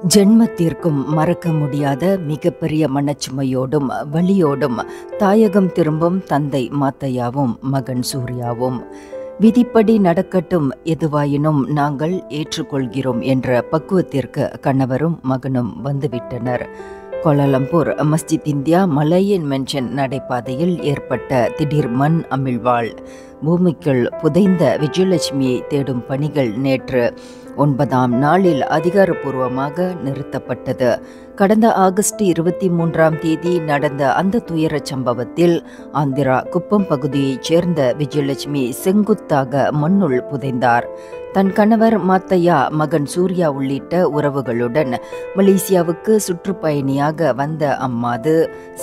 ஜென்மத்திற்கும் மறக்க முடியாத மிகப்பெரிய மனச்சுமையோடும் வலியோடும் தாயகம் திரும்பும் தந்தை மாத்தையாவும் மகன் சூர்யாவும். விதிப்படி நடக்கட்டும், எதுவாயினும் நாங்கள் ஏற்றுக்கொள்கிறோம் என்ற பக்குவத்திற்கு கணவரும் மகனும் வந்துவிட்டனர். கோலாலம்பூர் மஸ்ஜித் இந்தியா மலையன் மென்ஷன் நடைபாதையில் ஏற்பட்ட திடீர் மண் அமிழ்வாள். பூமிக்குள் புதைந்த விஜயலட்சுமியை தேடும் பணிகள் நேற்று 9ஆம் நாளில் அதிகாரப்பூர்வமாக நிறுத்தப்பட்டது. கடந்த ஆகஸ்ட் 23ஆம் தேதி நடந்த அந்த துயர சம்பவத்தில் ஆந்திரா குப்பம் பகுதியைச் சேர்ந்த விஜயலட்சுமி செங்குத்தாக மண்ணுள் புதைந்தார். தன் கணவர் மாத்தையா, மகன் சூர்யா உள்ளிட்ட உறவுகளுடன் மலேசியாவுக்கு சுற்றுப்பயணியாக வந்த அம்மாது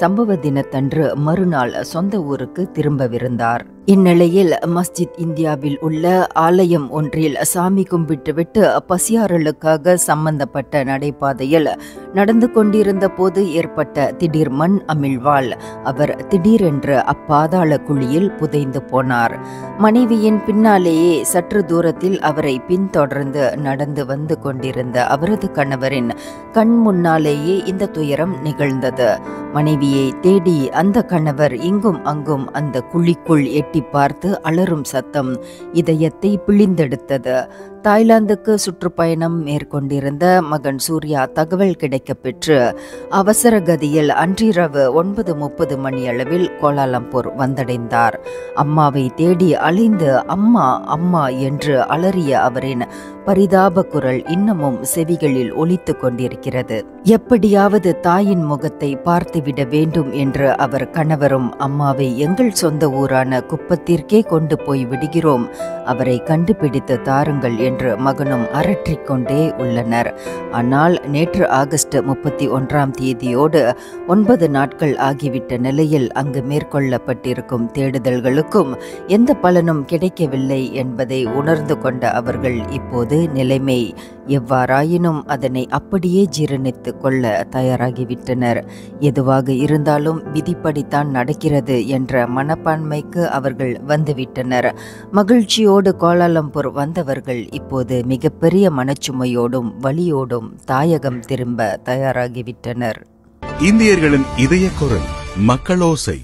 சம்பவ தினத்தன்று மறுநாள் சொந்த ஊருக்கு திரும்பவிருந்தார். இந்நிலையில் மஸ்ஜித் இந்தியாவில் உள்ள ஆலயம் ஒன்றில் சாமி கும்பிட்டுவிட்டு பசியாறலுக்காக சம்பந்தப்பட்ட நடைபாதையில் நடந்து கொண்டிருந்த போது ஏற்பட்ட திடீர் மண் அமிழ்வால் அவர் திடீரென்று அப்பாதாள குழியில் புதைந்து போனார். மனைவியின் பின்னாலேயே சற்று தூரத்தில் அவரை பின்தொடர்ந்து நடந்து வந்து கொண்டிருந்த அவரது கணவரின் கண் முன்னாலேயே இந்த துயரம் நிகழ்ந்தது. மனைவியை தேடி அந்த கணவர் இங்கும் அங்கும் அந்த குழிக்குள் எட்டி பார்த்து அலறும் சத்தம் இதயத்தை பிழிந்தெடுத்தது. தாய்லாந்துக்கு சுற்றுப்பயணம் மேற்கொண்டிருந்த மகன் சூர்யா தகவல் கிடைக்கப்பெற்று அவசர கதியில் அன்றிரவு 9:30 மணியளவில் கோலாலம்பூர் வந்தடைந்தார். அம்மாவை தேடி அலைந்து அம்மா அம்மா என்று அலறிய அவரின் பரிதாப குரல் இன்னமும் செவிகளில் ஒலித்து கொண்டிருக்கிறது. எப்படியாவது தாயின் முகத்தை பார்த்துவிட வேண்டும் என்று அவர் கணவரும், அம்மாவை எங்கள் சொந்த ஊரான குப்பத்திற்கே கொண்டு போய் விடுகிறோம், அவரை கண்டுபிடித்து தாருங்கள் என்று மகனும் அரற்றிக்கொண்டே உள்ளனர். ஆனால் நேற்று ஆகஸ்ட் 31ஆம் தேதியோடு 9 நாட்கள் ஆகிவிட்ட நிலையில் அங்கு மேற்கொள்ளப்பட்டிருக்கும் தேடுதல்களுக்கும் எந்த பலனும் கிடைக்கவில்லை என்பதை உணர்ந்து கொண்ட அவர்கள் இப்போது நிலைமை எவ்வாறாயினும் அதனை அப்படியே ஜீரணித்து கொள்ள தயாராகிவிட்டனர். எதுவாக இருந்தாலும் விதிப்படித்தான் நடக்கிறது என்ற மனப்பான்மைக்கு அவர்கள் வந்துவிட்டனர். மகிழ்ச்சியோடு கோலாலம்பூர் வந்தவர்கள் இப்போது மிகப்பெரிய மனச்சுமையோடும் வலியோடும் தாயகம் திரும்ப தயாராகிவிட்டனர். இந்தியர்களின் இதய குரல் மக்களோசை.